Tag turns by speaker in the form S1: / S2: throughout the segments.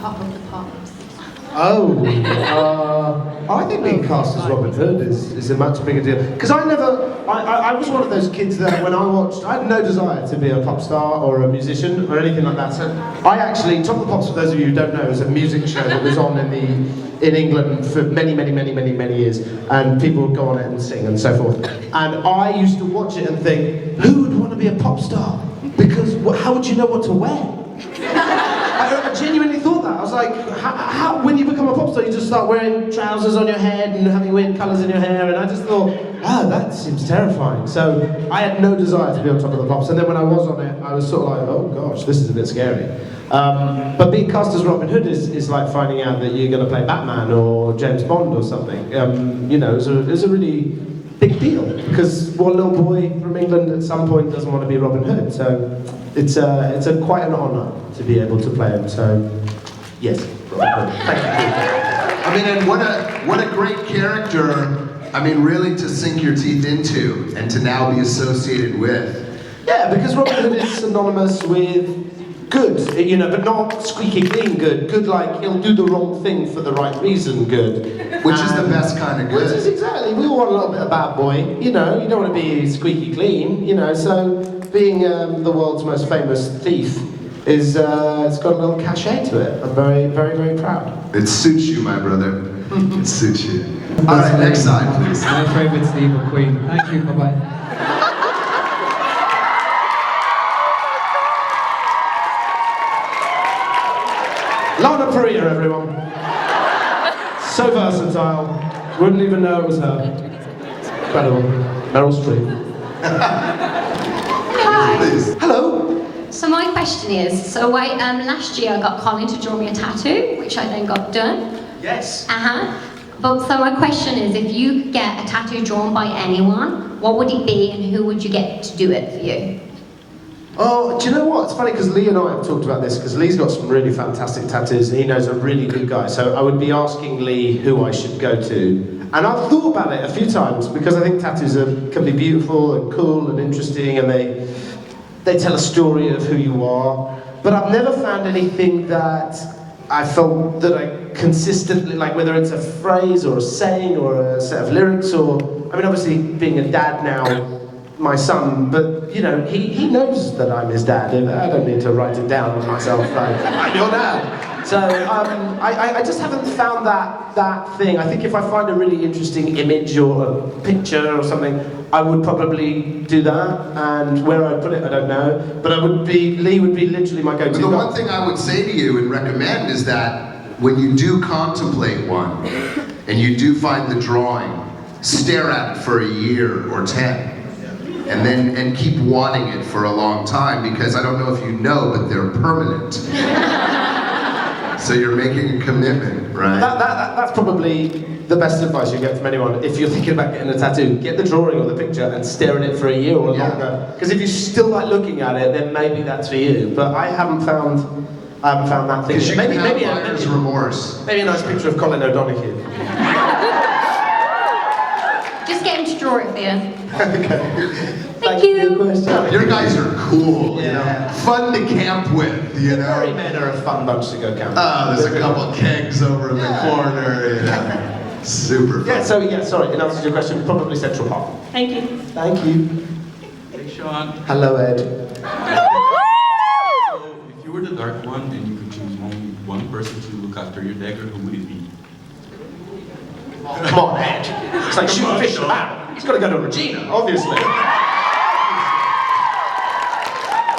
S1: Pop of the Pops.
S2: Oh, I think being cast as Robin Hood is a much bigger deal. Because I was one of those kids that when I watched, I had no desire to be a pop star or a musician or anything like that. So I actually, Top of the Pops, for those of you who don't know, is a music show that was on in England for many years, and people would go on it and sing and so forth. And I used to watch it and think, who would want to be a pop star? Because how would you know what to wear? I genuinely thought that. I was like, how, when you become a pop star, you just start wearing trousers on your head and having weird colours in your hair, and I just thought, that seems terrifying. So I had no desire to be on Top of the Pops, and then when I was on it, I was sort of like, oh gosh, this is a bit scary. But being cast as Robin Hood is like finding out that you're going to play Batman or James Bond or something. You know, it's a really big deal, because one little boy from England at some point doesn't want to be Robin Hood, so it's quite an honour to be able to play him. So yes, Robin Hood. Thank you.
S3: I mean, and what a great character. I mean, really to sink your teeth into and to now be associated with.
S2: Yeah, because Robin Hood is synonymous with good, you know, but not squeaky clean good. Good like he'll do the wrong thing for the right reason good.
S3: Which is the best kind of good.
S2: Which is exactly, we all want a little bit of bad boy, you know, you don't want to be squeaky clean, you know, so being the world's most famous thief is, it's got a little cachet to it. I'm very proud.
S3: It suits you, my brother. It suits you. All right, next side, please.
S4: My favourite Steve or Queen. Thank you, bye-bye.
S2: Lana Priya, everyone. So versatile. Wouldn't even know it was her. Incredible. Meryl Streep.
S1: Hi.
S3: Please.
S2: Hello.
S1: So my question is, last year I got Colin to draw me a tattoo, which I then got done.
S2: Yes.
S1: But so my question is, if you could get a tattoo drawn by anyone, what would it be and who would you get to do it for you?
S2: Oh, do you know what? It's funny because Lee and I have talked about this, because Lee's got some really fantastic tattoos and he knows a really good guy. So I would be asking Lee who I should go to. And I've thought about it a few times, because I think tattoos can be beautiful and cool and interesting, and they tell a story of who you are. But I've never found anything that I felt that I consistently, like whether it's a phrase or a saying or a set of lyrics or, I mean obviously being a dad now, my son, but you know, he knows that I'm his dad. I don't need to write it down on myself like, I'm your dad. So I just haven't found that thing. I think if I find a really interesting image or a picture or something, I would probably do that, and where I'd put it, I don't know. But Lee would be literally my go-to.
S3: The one thing I would say to you and recommend is that when you do contemplate one, and you do find the drawing, stare at it for a year or 10. And keep wanting it for a long time, because I don't know if you know, but they're permanent. So you're making a commitment, right?
S2: That's probably the best advice you get from anyone. If you're thinking about getting a tattoo, get the drawing or the picture and stare at it for a year or longer. Because if you still like looking at it, then maybe that's for you. But I haven't found that thing.
S3: Because you maybe buyer's remorse.
S2: Maybe a nice picture of Colin O'Donoghue.
S1: Just get him to draw it for you.
S2: Okay.
S1: Thank you.
S3: Your guys are cool, you know?
S2: Yeah.
S3: Fun to camp with, you know?
S2: Merry men are a fun bunch to go camping.
S3: Oh, there's a couple kegs over in the corner, you know? Super fun.
S2: Yeah, sorry, in answer to your question, probably Central Park.
S1: Thank you.
S2: Thank you.
S5: Hey Sean.
S2: Hello, Ed.
S5: So, if you were the Dark One and you could choose only one person to look after your dagger, who would it be?
S2: Come on, Ed. It's like shooting fish in a barrel. He's got to go to Regina, obviously.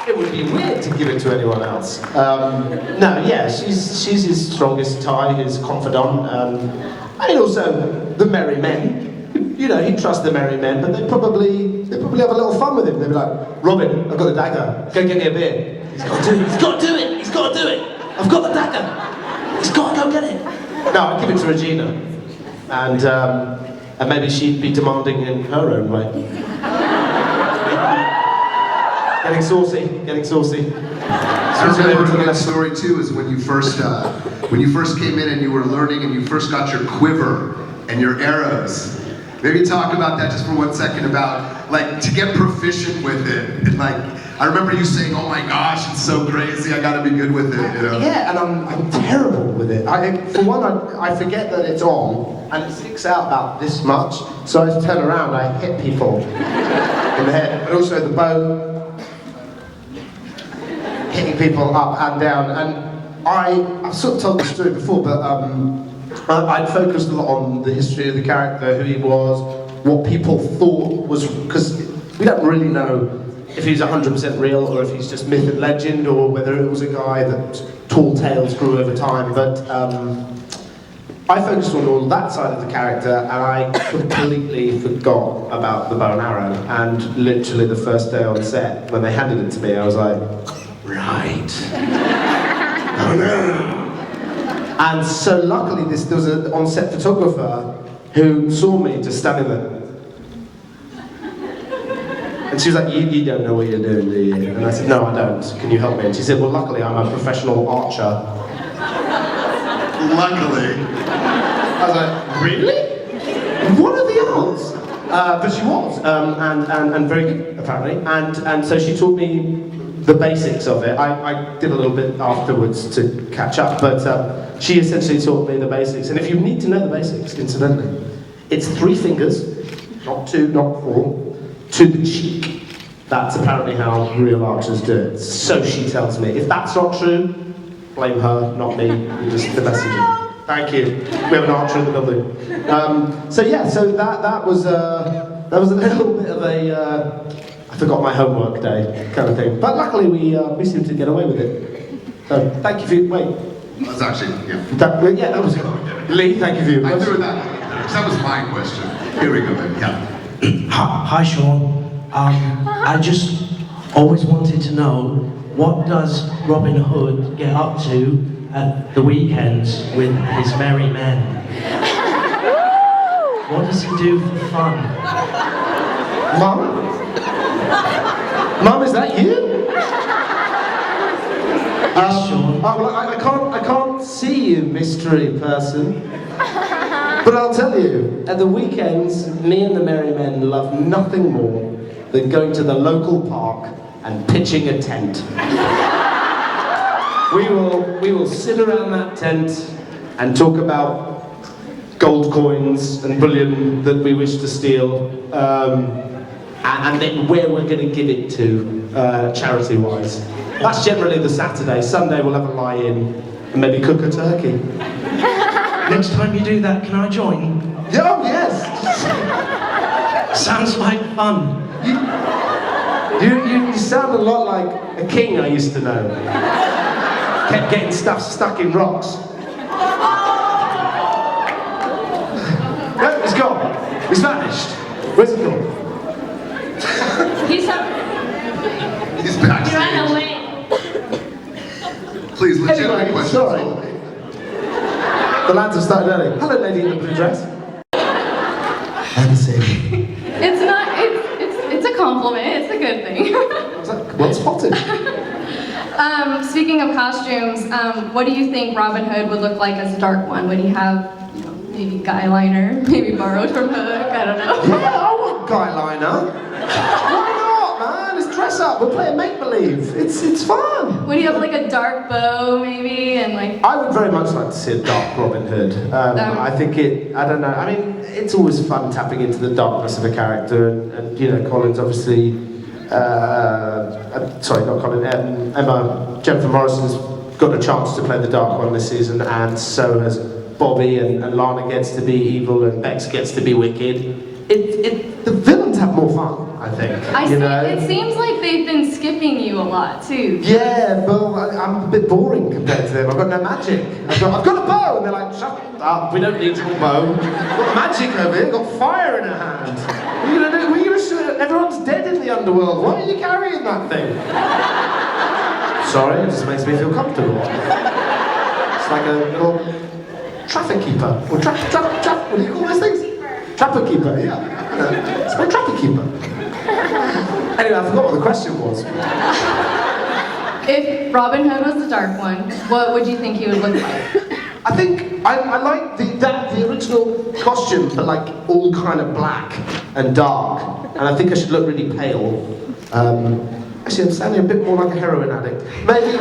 S2: It would be weird to give it to anyone else. No, yeah, she's his strongest tie, his confidant. And also the merry men. You know, he'd trust the merry men, but they'd probably have a little fun with him. They'd be like, Robin, I've got the dagger. Go get me a beer. He's got to do it. He's got to do it. He's got to do it. I've got the dagger. He's got to go get it. No, I'd give it to Regina. And maybe she'd be demanding in her own way. Getting saucy.
S3: I remember that story too, is when you first came in and you were learning and you first got your quiver and your arrows. Maybe talk about that just for 1 second, about like to get proficient with it. And like, I remember you saying, oh my gosh, it's so crazy, I gotta be good with it, you know?
S2: Yeah, and I'm terrible it. For one, I forget that it's on, and it sticks out about this much, so I turn around, I hit people in the head, and also the bow, hitting people up and down, and I've sort of told this story before, but I'd focused a lot on the history of the character, who he was, what people thought was, because we don't really know if he's 100% real or if he's just myth and legend or whether it was a guy that tall tales grew over time, but I focused on all that side of the character and I completely forgot about the bow and arrow, and literally the first day on set when they handed it to me I was like, right. Oh no. And so luckily there was an on-set photographer who saw me just standing there. And she was like, you don't know what you're doing, do you? And I said, no, I don't. Can you help me? And she said, well, luckily, I'm a professional archer.
S3: Luckily.
S2: I was like, really? What are the odds? But she was, and very good, apparently. And so she taught me the basics of it. I did a little bit afterwards to catch up, but she essentially taught me the basics. And if you need to know the basics, incidentally, it's 3 fingers, not 2, not 4, to the cheek. That's apparently how real archers do it. So she tells me. If that's not true, blame her, not me. You're just the messenger. Thank you. We have an archer in the building. So yeah, so that was a little bit of a I forgot my homework day kind of thing. But luckily we seemed to get away with it. So thank you for wait.
S3: That's actually, yeah.
S2: That was Lee. Thank you for your
S3: I
S2: question.
S3: threw that. That was my question. Here we go, then. Yeah.
S6: Hi, Sean. I just always wanted to know, what does Robin Hood get up to at the weekends with his merry men? What does he do for fun?
S2: Mum? Mum, is that you?
S6: Yes, Sean.
S2: Well, I can't see you, mystery person. But I'll tell you, at the weekends, me and the merry men love nothing more than going to the local park and pitching a tent. We will sit around that tent and talk about gold coins and bullion that we wish to steal, and then where we're going to give it to, charity-wise. That's generally the Saturday. Sunday we'll have a lie-in and maybe cook a turkey.
S6: Next time you do that, can I join?
S2: Oh, yes!
S6: Sounds like fun.
S2: You sound a lot like a king I used to know. Kept getting stuff stuck in rocks. No, he's gone. He's vanished. Where's he gone?
S1: He's
S3: He's
S1: ran
S3: backstage.
S1: away.
S3: Please, legitimate
S2: Anyway,
S3: questions
S2: sorry.
S3: only.
S2: The lads have started early. Hello, lady in the blue dress. And see.
S7: It's a compliment. It's a good thing.
S2: Well spotted.
S7: Speaking of costumes, what do you think Robin Hood would look like as a dark one? Would he have, maybe guy liner, maybe borrowed from Hook? I don't know.
S2: Yeah, I want guy liner. Why not, man? Let's dress up. We're playing make-believe. It's fun.
S7: Would he have like a dark bow, maybe, and like?
S2: I would very much like to see a dark Robin Hood. I think I don't know, I mean, it's always fun tapping into the darkness of a character, and Colin's obviously, sorry, not Colin, Emma, Jennifer Morrison's got a chance to play the dark one this season, and so has Bobby, and Lana gets to be evil, and Bex gets to be wicked. The villains have more fun, I think.
S7: It seems like they've been skipping you a lot, too.
S2: Yeah, well, I'm a bit boring compared to them. I've got no magic. I've got a bow, and they're like, shut up, we don't need your bow. We've got magic over here, we've got fire in our hand. What are you gonna do? What are you gonna shoot? Everyone's dead in the underworld. Why are you carrying that thing? Sorry, it just makes me feel comfortable. It's like a little traffic keeper. Or what do you call those things? Trapper keeper, yeah. It's my trapper keeper. Anyway, I forgot what the question was.
S7: If Robin Hood was the dark one, what would you think he would look like?
S2: I think I like the original costume, but like all kind of black and dark. And I think I should look really pale. Actually, I'm sounding a bit more like a heroin addict. Maybe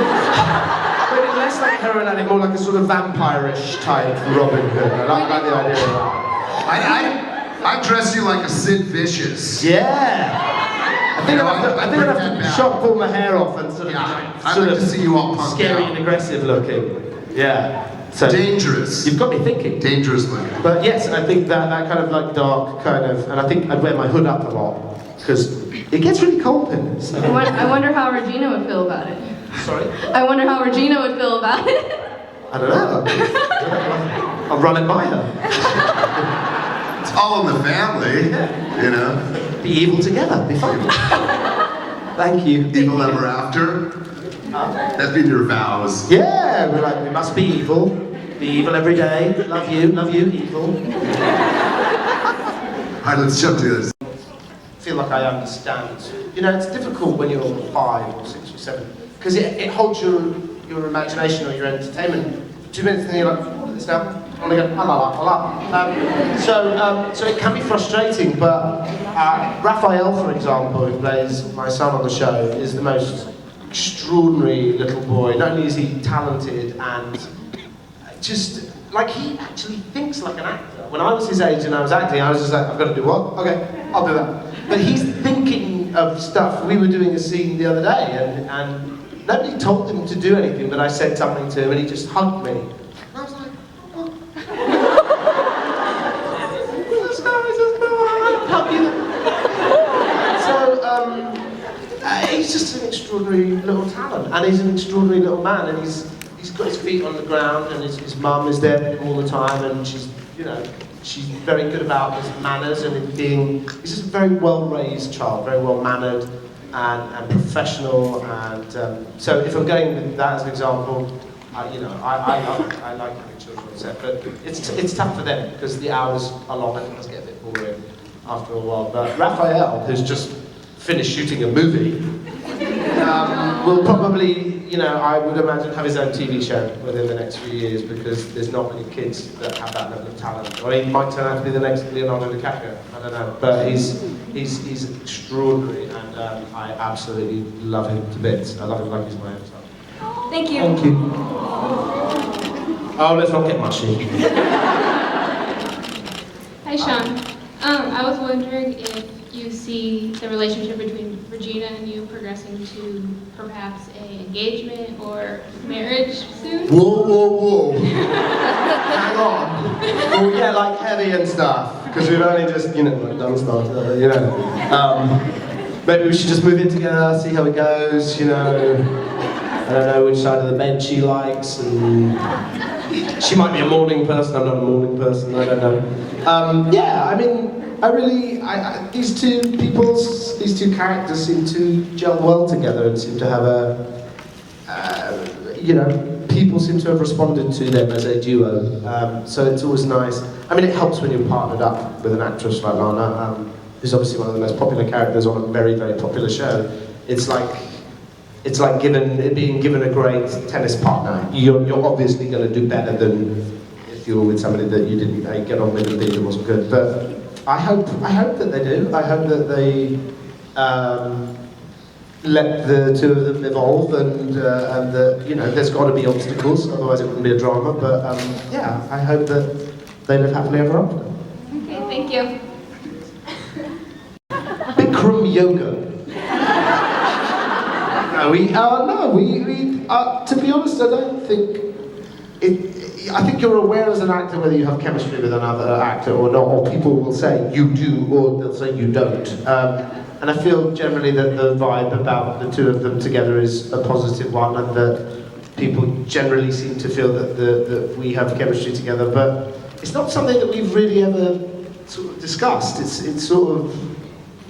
S2: less less like a heroin addict, more like a sort of vampire-ish type Robin Hood. I like the idea of that.
S3: I dress you like a Sid Vicious.
S2: Yeah. I think I'd have to chop all my hair off and sort of,
S3: I'd like to see you all punked
S2: scary
S3: out.
S2: and aggressive looking. Yeah. So
S3: Dangerous.
S2: You've got me thinking.
S3: Dangerous looking.
S2: But yes, I think that kind of like dark kind of, and I think I'd wear my hood up a lot because it gets really cold in this.
S7: I wonder how Regina would feel about it.
S2: Sorry?
S7: I wonder how Regina would feel about it.
S2: I don't know. I'll run it by her.
S3: It's all in the family, you know.
S2: Be evil together, be fun. Thank you.
S3: Evil ever after. That's been your vows.
S2: Yeah, we're like, we must be evil. Be evil every day. Love you, evil.
S3: Alright, let's jump to this.
S2: I feel like I understand. You know, it's difficult when you're 5 or 6 or 7 because it holds your imagination or your entertainment. 2 minutes and then you're like, what is this now? I want to go, so it can be frustrating, but Raphael, for example, who plays my son on the show, is the most extraordinary little boy. Not only is he talented and just, like, he actually thinks like an actor. When I was his age and I was acting, I was just like, I've got to do what? Okay, I'll do that. But he's thinking of stuff. We were doing a scene the other day and nobody told him to do anything, but I said something to him and he just hugged me. And I was like, oh. This guy just hug you. So, he's just an extraordinary little talent, and he's an extraordinary little man, and he's got his feet on the ground, and his mum is there with him all the time, and she's very good about his manners and he's just a very well-raised child, very well-mannered and professional, and so if I'm going with that as an example, I like having children on set, but it's tough for them because the hours are long and it does get a bit boring after a while. But Raphael, who's just finished shooting a movie, will probably, I would imagine, have his own TV show within the next few years because there's not many kids that have that level of talent. Or he might turn out to be the next Leonardo DiCaprio, I don't know. But he's extraordinary, and I absolutely love him to bits. I love him like he's my own son.
S7: Thank you.
S2: Thank you. Oh, let's not get mushy.
S8: Hi, Sean. I was wondering if you see the relationship between Regina and you progressing to perhaps an engagement or marriage soon?
S3: Whoa.
S2: Hang on. Well, we get like heavy and stuff because we've only just, done stuff. Maybe we should just move in together, see how it goes. I don't know which side of the bed she likes, and she might be a morning person. I'm not a morning person. I don't know. These two characters seem to gel well together and seem to have people seem to have responded to them as a duo. So it's always nice. It helps when you're partnered up with an actress like Lana, who's obviously one of the most popular characters on a very, very popular show. It's like being given a great tennis partner. You're obviously going to do better than if you were with somebody that you didn't get on with and think it wasn't good. But I hope that they do. I hope that they let the two of them evolve, and that there's got to be obstacles, otherwise it wouldn't be a drama. But I hope that they live happily ever after.
S8: Okay, thank you.
S2: Bikram yoga. To be honest, I don't think I think you're aware as an actor whether you have chemistry with another actor or not, or people will say you do, or they'll say you don't. And I feel generally that the vibe about the two of them together is a positive one, and that people generally seem to feel that we have chemistry together. But it's not something that we've really ever sort of discussed. It's sort of.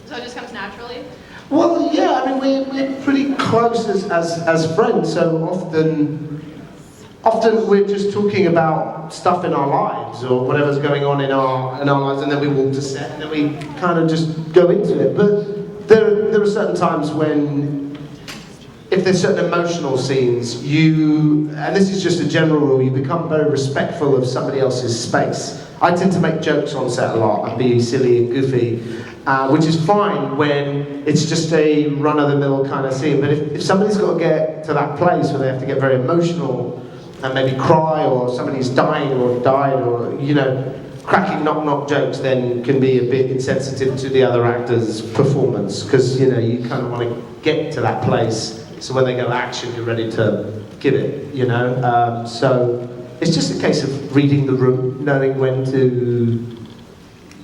S8: So it just comes naturally?
S2: Well, yeah, we're pretty close as friends, so often we're just talking about stuff in our lives or whatever's going on in our lives, and then we walk to set and then we kind of just go into it. But there are certain times when, if there's certain emotional scenes, and this is just a general rule, you become very respectful of somebody else's space. I tend to make jokes on set a lot and be silly and goofy, which is fine when it's just a run-of-the-mill kind of scene. But if somebody's got to get to that place where they have to get very emotional, and maybe cry, or somebody's dying or died, or, you know, cracking knock-knock jokes then can be a bit insensitive to the other actor's performance, because, you know, you kind of want to get to that place, so when they go action, you're ready to give it, you know? So it's just a case of reading the room, knowing when to,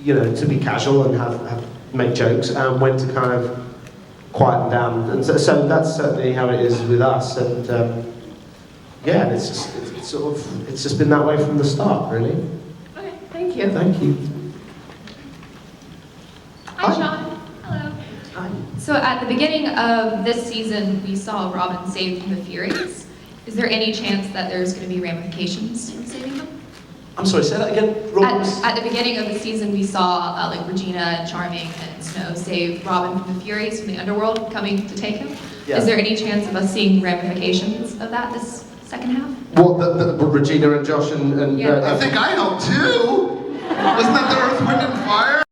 S2: you know, to be casual and make jokes, and when to kind of quieten down. And so that's certainly how it is with us, and yeah, and it's just been that way from the start, really.
S7: Okay, thank you.
S2: Thank you.
S9: Hi, Sean. Hello.
S2: Hi.
S9: So at the beginning of this season, we saw Robin saved from the Furies. Is there any chance that there's going to be ramifications from saving them?
S2: I'm sorry, say that again. Robin's?
S9: At the beginning of the season, we saw like Regina, Charming, and Snow save Robin from the Furies, from the underworld, coming to take him.
S2: Yeah.
S9: Is there any chance of us seeing ramifications of that this second half?
S2: What, Regina and Josh and
S9: Yeah.
S3: I think I helped too. Wasn't that the